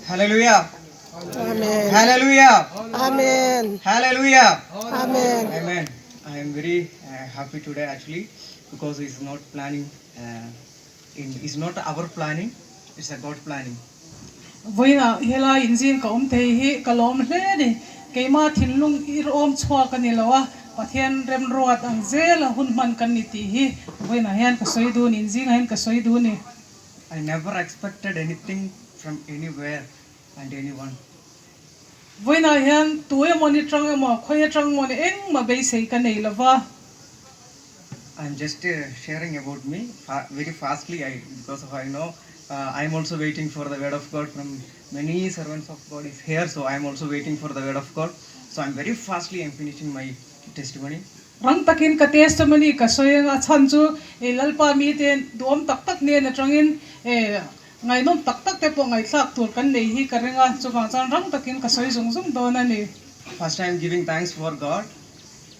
Hallelujah. Amen. Hallelujah. Amen. Hallelujah. Amen. Amen. I am very happy today actually because it's not planning. It's not our planning. It's a God planning. Voina hela injin ka te hi kalom hle ni keima thinlung ir om chua kan ilawa pathian rem ruat ang zel hun man kan ni ti hi voina hian ka soidu ni injin hian ka soidu ni I never expected anything from anywhere and anyone. voina hian tuye moni trang ma khoya trang moni eng ma be sei kan nei lawa I'm just sharing about me very fastly because of I know I'm also waiting for the word of God from many servants of God is here, so I'm also waiting for the word of God. So I'm very fastly I'm finishing my testimony. rang takin ka testimony ka soyang a chan chu e lalpa mi ten dom tak tak ne na tangin e ngai nom tak tak te po ngai thak tur kan nei hi ka renga chuwang chan rang takin ka soi zung zung don ani First I'm giving thanks for God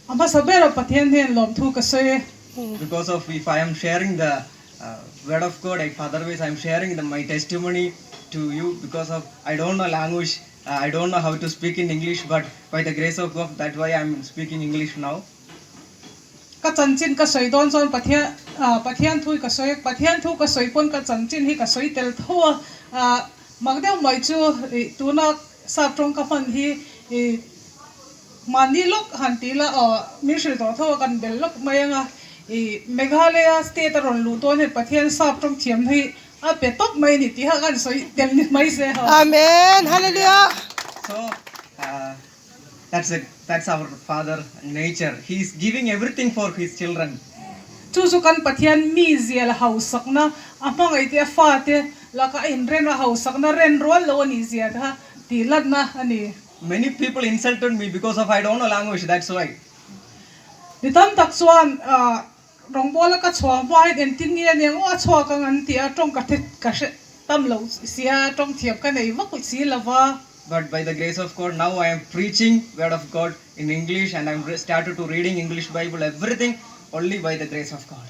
amba sabera pathian hen lom thu ka soy because of if I am sharing the word of God, otherwise I'm sharing my testimony to you because of I don't know language, I don't know how to speak in English, but by the grace of God, that's why I'm speaking English now. ka chanchin ka soi don chon pathian thui ka soi pathian thu ka soi pon ka chanchin hi ka soi tel tho magdeu mai chu tuna sap trong ka fan hi mani lok hantila mishri to tho kan bel lok mayanga Meghalaya state ron luton he pathian sap trong thiam hi a petok mai ni ti ha kan soi tel ni mai se ha Amen. Hallelujah. So that's our Father nature. He's giving everything for his children. chu chu kan pathian mi zial hausakna amang ai te fa te laka in ren a hausakna ren rol lo ni zia ha ti latna ani Many people insulted me because of I don't know language. That's why. nitam tak chuan rong bola ka chwa mai en tin nge ne ngo chwa ka ngan ti a tong ka the ka she tam lo sia tong thiap ka nei wa ku si lawa But by the grace of God, now I am preaching word of God in English and I'm started to reading English Bible, everything only by the grace of God.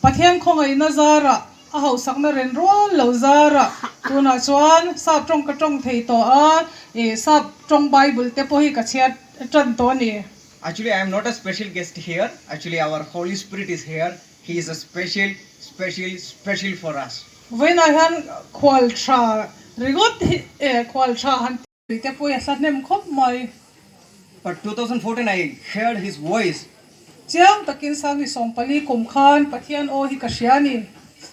pathian khong ai na zara a hausakna ren rol lo zara tuna chuan sap tong ka tong thei to a sap tong bible te po hi ka chiat tran to ni Actually, I am not a special guest here. Actually, our Holy Spirit is here. He is a special for us. when I han khwal tha rigot khwal tha han te po ya sanem khop mai But 2014, I heard his voice. chiang takin sangi sompali kum khan pathian o hi ka shiani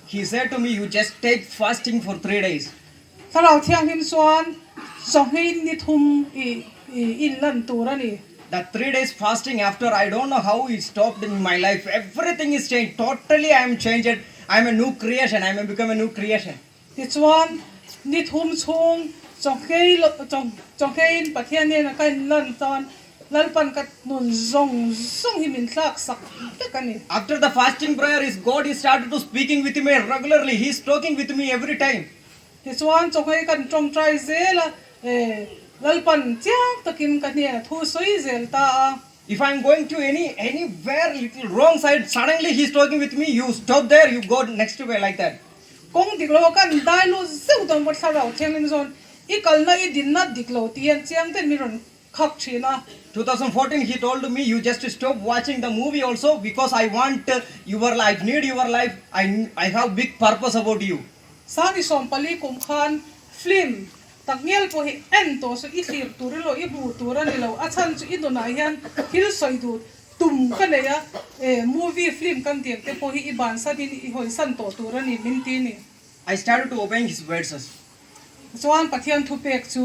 He said to me, you just take fasting for 3 days. tharau thiang him chuan songhin ni thum in lan turani That 3 days fasting after, I don't know how it stopped in my life. Everything is changed. Totally, I am changed. I am a new creation. I am become a new creation. ti chuan ni thum chung chongkein pathian ne na kan lan tan lalpan kat nun zong hi min thlak sak te kani After the fasting prayer, is God is started to speaking with me regularly. He is talking with me every time. ti chuan chongkei kan tong trai zela lalpan chiang takin ka ne thu soi zel ta If I am going to anywhere little wrong side, suddenly he is talking with me. You stop there. You go next way like that. kong diklo kan dai lu zeu don wat tharau thiang in zon I kalna I din na diklo tian chiang ten mi ron khak thina 2014, he told me, you just stop watching the movie also because I want your life, need your life. I have big purpose about you. sani sompali kum khan film takngel po hi en to so I thir turilo I bu turani lo achan chu idona hian thil soi du tum ka ne ya movie film kan tiak te po hi I ban sa din I hoi san to turani min ti ni I started to obeying his words. chuan pathian thu pek chu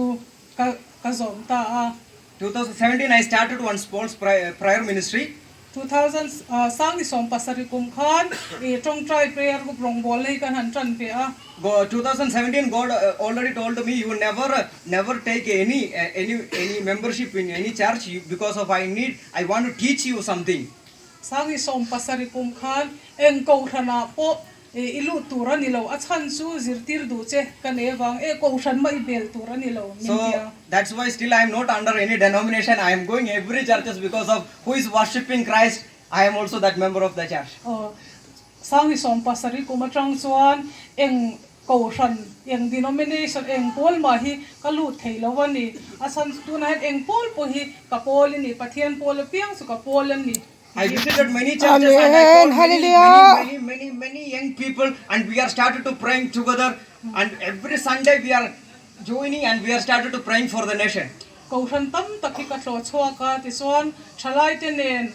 ka zom ta 2017, I started one sports prayer ministry. 2000 sangi som pasari kum khan tong try prayer book rong bol nei kan han tran pe 2017, God already told me, you never take any membership in any church because of I want to teach you something. sangi som pasari kum khan eng ko thana po ilu turani lo achan chu zirtir du che kan ewang ko than mai bel turani lo So that's why still I am not under any denomination. I am going every churches because of who is worshipping Christ. I am also that member of the church. sangi som pasari kum atang chuan eng cầu sân eng denomination eng pol mà hi cả lụt thấy lâuวันนี้อาสันตัวนั้นเองpol po hi cả polนี่ประเทศpol piang su cả polนี่ I visited many churches and I Amen. found Hallelujah. many young people, and we are started to praying together, and every Sunday we are joining and we are started to praying for the nation. cầu sân tâm ta khi cả trò chua cả thì xuân chalai tên nền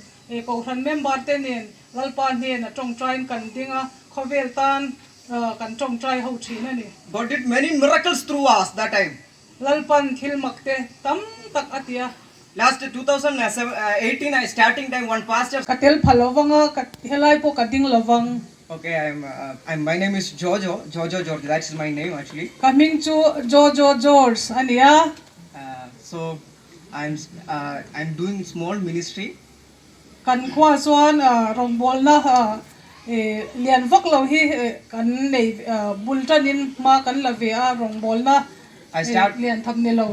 cầu sân member tên nền lalpan nền trong trai cần tiếng khovel tan cần trong trai hậu trí này God did many miracles through us that time. lalpan thil makte tam tak atia Last 2018, I starting time one pastor. katel phalovanga kat helai po kading lovang Okay, my name is Jojo George. That's my name actually. coming to Jojo George ania So I'm doing small ministry. kan khwa chuan rong bol na lian vak lo hi kan nei bultanin ma kan la ve a rong bol na lian tham ne lo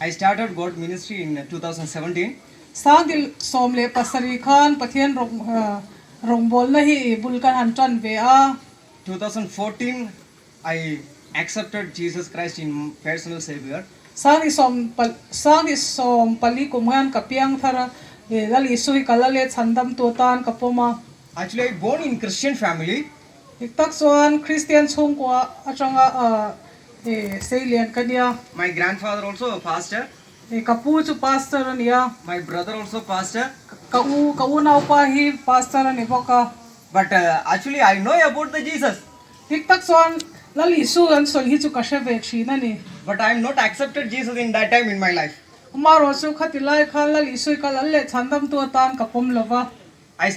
I started God ministry in 2017. sang dil som le pasari khan pathian rong bol na hi bul kan han tran ve a 2014, I accepted Jesus Christ in personal Savior. sang ni som pali kumhan kapiang thara lali sui kalale chandam to tan kapoma Actually, I born in Christian family. iktak chuan Christian chung kwa atanga seilian kania My grandfather also a pastor. kapu chu pastor ania My brother also pastor. kau nau pa hi pastor ani boka But actually, I know about the Jesus. iktak chuan lali su an sol hi chu ka she ve thina ni But I am not accepted Jesus in that time in my life. maro chu khatilai khan lali sui kalalle chandam to tan kapom lova I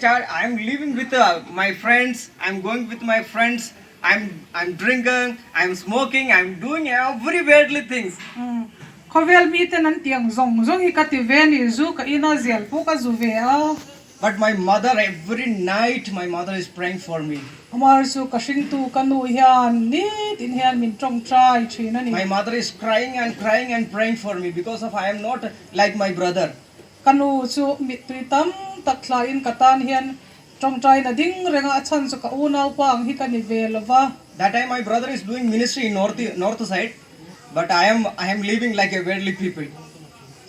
am living with my friends. I'm going with my friends. I'm drinking. I'm smoking. I'm doing every weirdly things. khovel mi ten an tiang zong zong hi kati ve ni zu ka ina zel pu ka zu ve a But my mother, every night, my mother is praying for me. amar su ka sing tu kanu hian ni tin hian min trong trai thina ni My mother is crying and praying for me because of I am not like my brother. kanu chu mit pritam takla in katan hian trong trai na ding renga achan su ka unau pang hi ka ni ve lova That time my brother is doing ministry in north side, but I am living like a worldly people.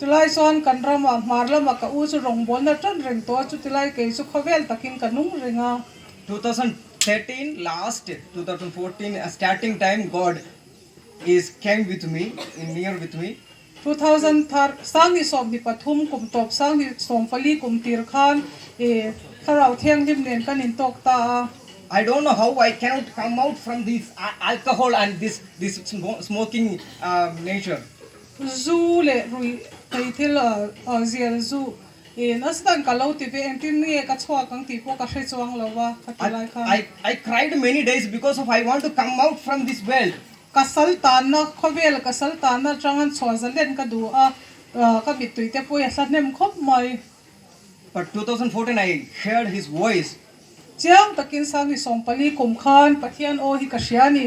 tulai son kan rama marlama ka u chu rong bol na tran reng to chu tilai ke su khovel takin kanung renga 2013 last 2014 starting time God is came with me near with me. 2000 thar sang ni som di pathum kum top sang ni som fali kum tir khan tharau thiang lim nen kan in tok ta I don't know how I cannot come out from this alcohol and this smoking nature. zu le rui kai thil zial zu nastan kalau ti ve entin ni ka chwa kang ti po ka hre chuang lowa khatilai khan I cried many days because of I want to come out from this world. kasal tan na khovel kasal tan na changan chwazalen ka du a ka bitui te po ya sanem khop mai But 2014 I heard his voice. chiang takin sang ni som pali kum khan pathian o hi ka hriani